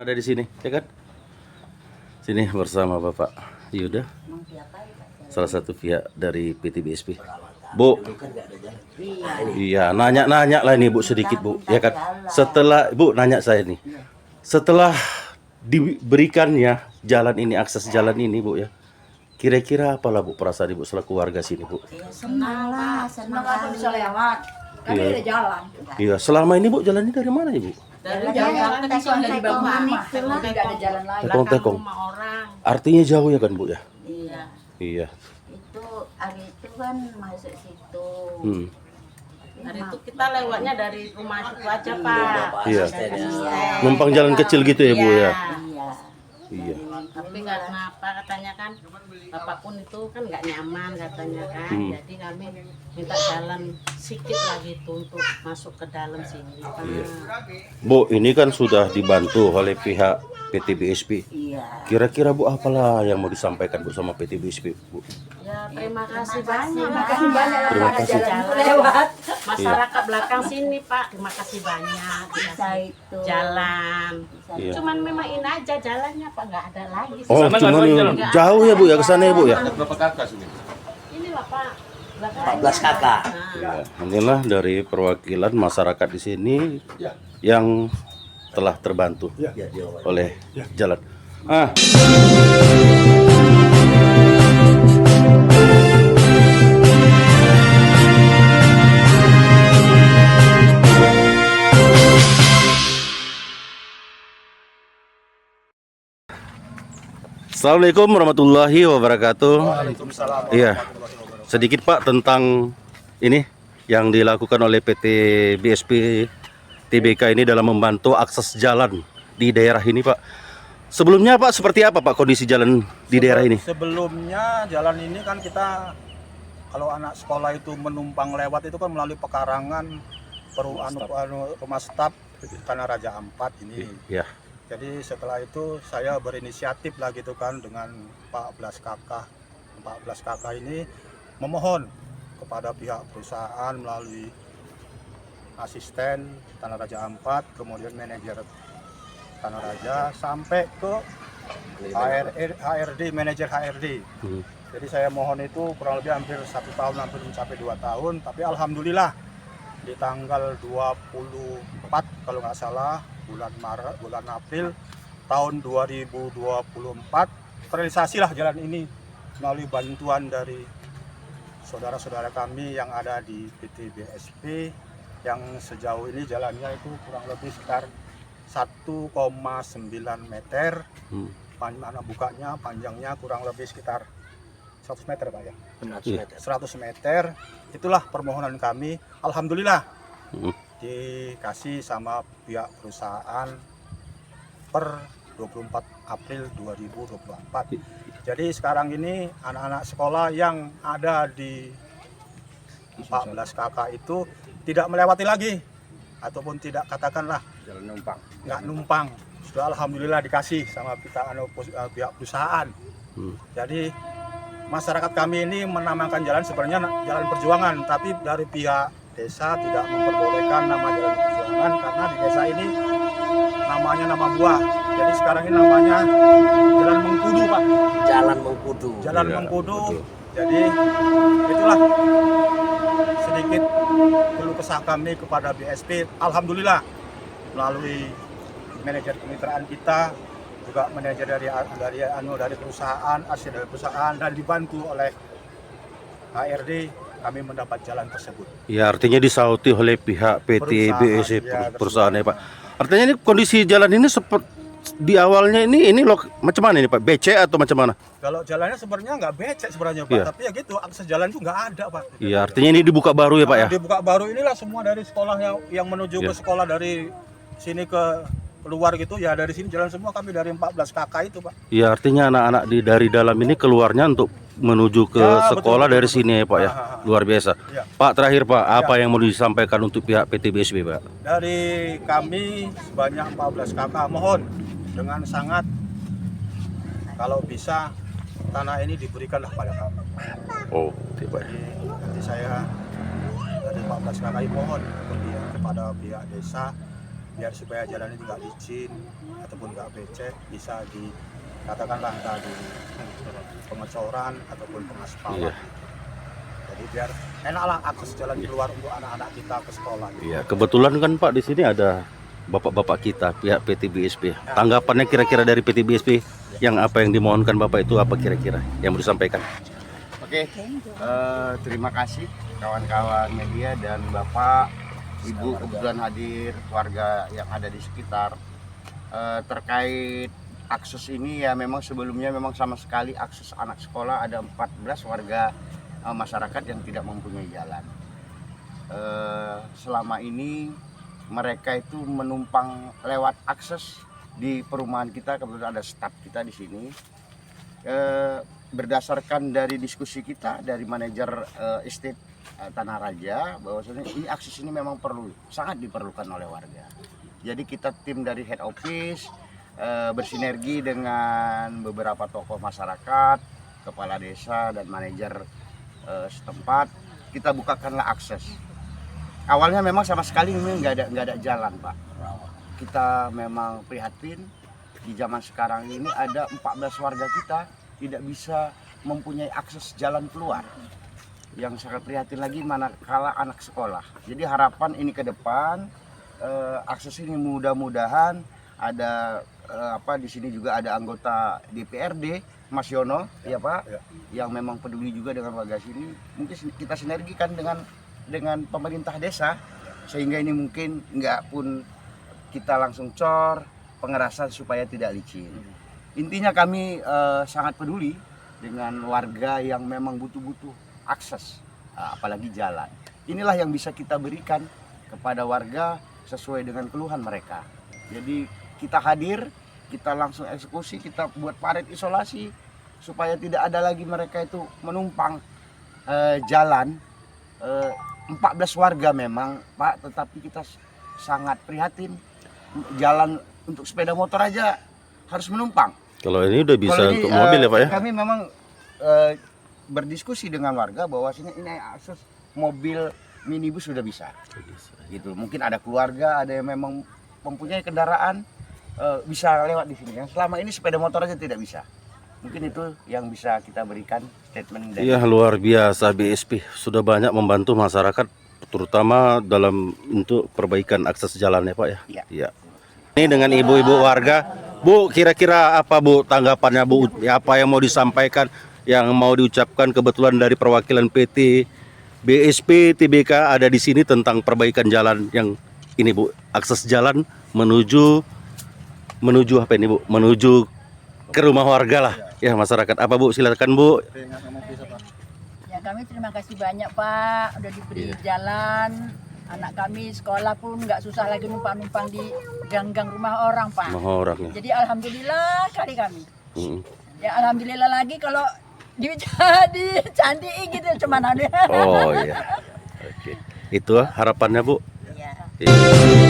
Ada di sini, ya kan? Sini bersama Bapak Yuda, salah satu pihak dari PT BSP. Bu, iya nanya-nanya lah ini Bu sedikit Bu, ya kan? Setelah Bu nanya saya nih, setelah diberikannya jalan ini, akses jalan ini Bu ya, kira-kira apalah Bu perasaan Ibu selaku warga sini Bu? Senang lah, senang ada bisa lewat. Kami Iya. ada jalan. Iya, selama ini Bu jalan ini dari mana Ibu? Dari jalan tekong dari bangunan tidak ada jalan lain. Tekong-tekong. Rumah orang. Artinya jauh ya kan Bu ya? Iya, Iya. itu hari itu kan masuk situ. Hari itu kita lewatnya dari rumah situ aja Pak. Iya. Dari Numpang jalan kecil gitu ya Bu ya? Iya. Iya. Tapi nggak kenapa katanya kan Bapak pun itu kan nggak nyaman katanya kan. Jadi kami minta jalan sedikit lagi tuh untuk masuk ke dalam sini Pak. Iya. Bu, ini kan sudah dibantu oleh pihak PT BSP. Iya. Kira-kira Bu apalah yang mau disampaikan Bu sama PT BSP Bu? Ya terima kasih banyak. Makasih banyak Terima ada kasih. jalan itu lewat. Masyarakat belakang sini Pak, terima kasih banyak. Bisa Dikasih itu. jalan. Iya. Cuman memang ini aja jalannya Pak, nggak ada lagi. Oh, cuman jauh ya Bu ya ke sana ya Bu ya? Berapa kakak sini? Inilah Pak. 14 kakak. Iya. Inilah dari perwakilan masyarakat di sini yang telah terbantu oleh jalan. Assalamualaikum warahmatullahi wabarakatuh. Iya, sedikit Pak tentang ini yang dilakukan oleh PT BSP TBK ini dalam membantu akses jalan di daerah ini Pak. Sebelumnya Pak seperti apa Pak kondisi jalan di daerah ini? Sebelumnya jalan ini kan kita kalau anak sekolah itu menumpang lewat itu kan melalui pekarangan rumah staf Tanah Raja Ampat ini. Ya, Jadi setelah itu saya berinisiatif lah gitu kan dengan 14 kakak. 14 kakak ini memohon kepada pihak perusahaan melalui asisten Tanah Raja Ampat, kemudian manajer Tanah Raja sampai ke HRD, manajer HRD. Jadi saya mohon itu kurang lebih hampir 1 tahun, hampir mencapai 2 tahun. Tapi alhamdulillah di tanggal 24 kalau nggak salah bulan April tahun 2024 terrealisasilah jalan ini melalui bantuan dari saudara-saudara kami yang ada di PT BSP yang sejauh ini jalannya itu kurang lebih sekitar 1,9 meter. Mana bukanya panjangnya kurang lebih sekitar 100 meter Pak ya. 100 meter. Itulah permohonan kami. Alhamdulillah dikasih sama pihak perusahaan per 24 April 2024. Jadi sekarang ini anak-anak sekolah yang ada di 14 kakak itu tidak melewati lagi ataupun tidak katakanlah jalan numpang. Nggak numpang. Sudah alhamdulillah dikasih sama pihak perusahaan. Jadi masyarakat kami ini menamakan jalan sebenarnya jalan perjuangan, tapi dari pihak desa tidak memperbolehkan nama jalan perjuangan karena di desa ini namanya nama buah. Jadi sekarang ini namanya Jalan Mengkudu Pak. Jalan Mengkudu. Jalan Iya, Mengkudu. betul. Jadi itulah sedikit keluh kesah kami kepada BSP. Alhamdulillah melalui manajer kemitraan kita, juga manajer dari perusahaan, asisten dari perusahaan dan dibantu oleh HRD kami mendapat jalan tersebut. ya artinya disauti oleh pihak PT BSP Perusahaan, ya, perusahaan ya Pak. Artinya ini kondisi jalan ini seperti di awalnya ini macam mana ini Pak? BC atau macam mana? Kalau jalannya sebenarnya nggak becek sebenarnya Pak, Iya. tapi ya gitu akses jalan itu nggak ada Pak. Iya, artinya ini dibuka baru ya Pak ya? Dibuka baru inilah semua dari sekolah yang menuju ke sekolah dari sini ke keluar gitu ya, dari sini jalan semua kami dari 14 kakak itu Pak. Ya artinya anak-anak dari dalam ini keluarnya untuk menuju ke Ya, sekolah betul, dari betul, sini ya Pak ya. Luar biasa. Ya. Pak terakhir Pak, apa yang mau disampaikan untuk pihak PT BSP Pak? Dari kami sebanyak 14 kakak mohon dengan sangat kalau bisa tanah ini diberikanlah pada kami. Oh, tiba. Jadi nanti saya dari 14 kakak mohon kepada pihak desa biar supaya jalan ini nggak licin ataupun nggak becek, bisa dikatakanlah entah di pengecoran ataupun pengaspalan. Iya. Jadi biar enaklah akses jalan keluar untuk anak-anak kita ke sekolah. Iya, kebetulan kan Pak di sini ada bapak-bapak kita pihak PT BSP. Tanggapannya kira-kira dari PT BSP yang apa yang dimohonkan Bapak itu apa kira-kira yang mau disampaikan? Oke, terima kasih kawan-kawan media dan Bapak, Ibu kebetulan hadir, warga yang ada di sekitar. Terkait akses ini ya memang sebelumnya memang sama sekali akses anak sekolah ada 14 warga masyarakat yang tidak mempunyai jalan. Selama ini mereka itu menumpang lewat akses di perumahan kita, kebetulan ada staf kita di sini. Berdasarkan dari diskusi kita dari manajer estate Tanah Raja, bahwasanya ini akses ini memang sangat diperlukan oleh warga. Jadi kita tim dari head office bersinergi dengan beberapa tokoh masyarakat, kepala desa dan manajer setempat, kita bukakanlah akses. Awalnya memang sama sekali ini nggak ada jalan, Pak. Kita memang prihatin di zaman sekarang ini ada 14 warga kita tidak bisa mempunyai akses jalan keluar. Yang sangat prihatin lagi manakala anak sekolah. Jadi harapan ini ke depan akses ini mudah-mudahan ada di sini juga ada anggota DPRD Mas Yono, ya Pak, yang memang peduli juga dengan warga sini. Mungkin kita sinergikan dengan pemerintah desa sehingga ini mungkin nggak pun kita langsung cor pengerasan supaya tidak licin. Intinya kami sangat peduli dengan warga yang memang butuh akses, apalagi jalan. Inilah yang bisa kita berikan kepada warga sesuai dengan keluhan mereka. Jadi kita hadir, kita langsung eksekusi, kita buat paret isolasi supaya tidak ada lagi mereka itu menumpang jalan. 14 warga memang Pak, tetapi kita sangat prihatin jalan untuk sepeda motor aja harus menumpang. Kalau ini udah bisa Kalau ini, untuk mobil ya Pak ya? Kami memang berdiskusi dengan warga bahwa ini akses mobil minibus sudah bisa. Gitu. Mungkin ada keluarga, ada yang memang mempunyai kendaraan bisa lewat di sini. Yang selama ini sepeda motor aja tidak bisa. Mungkin itu yang bisa kita berikan statement dari. Iya, luar biasa BSP sudah banyak membantu masyarakat terutama dalam untuk perbaikan akses jalan ya Pak ya. Iya. Iya. Ini dengan ibu-ibu warga, Bu, kira-kira apa Bu tanggapannya Bu? Ya, apa yang mau disampaikan, yang mau diucapkan kebetulan dari perwakilan PT BSP TBK ada di sini tentang perbaikan jalan yang ini Bu, akses jalan menuju apa ini Bu? Menuju ke rumah warga lah ya masyarakat. Apa Bu? Silakan Bu. Ya kami terima kasih banyak Pak, udah diberi jalan. Anak kami sekolah pun nggak susah lagi numpang-numpang di gang-gang rumah orang Pak. Rumah orang ya. Jadi alhamdulillah kali kami. Mm. Ya alhamdulillah lagi kalau dicantikin gitu cuman ada. Oh iya. Oke. Itu harapannya Bu. Ya. Iya.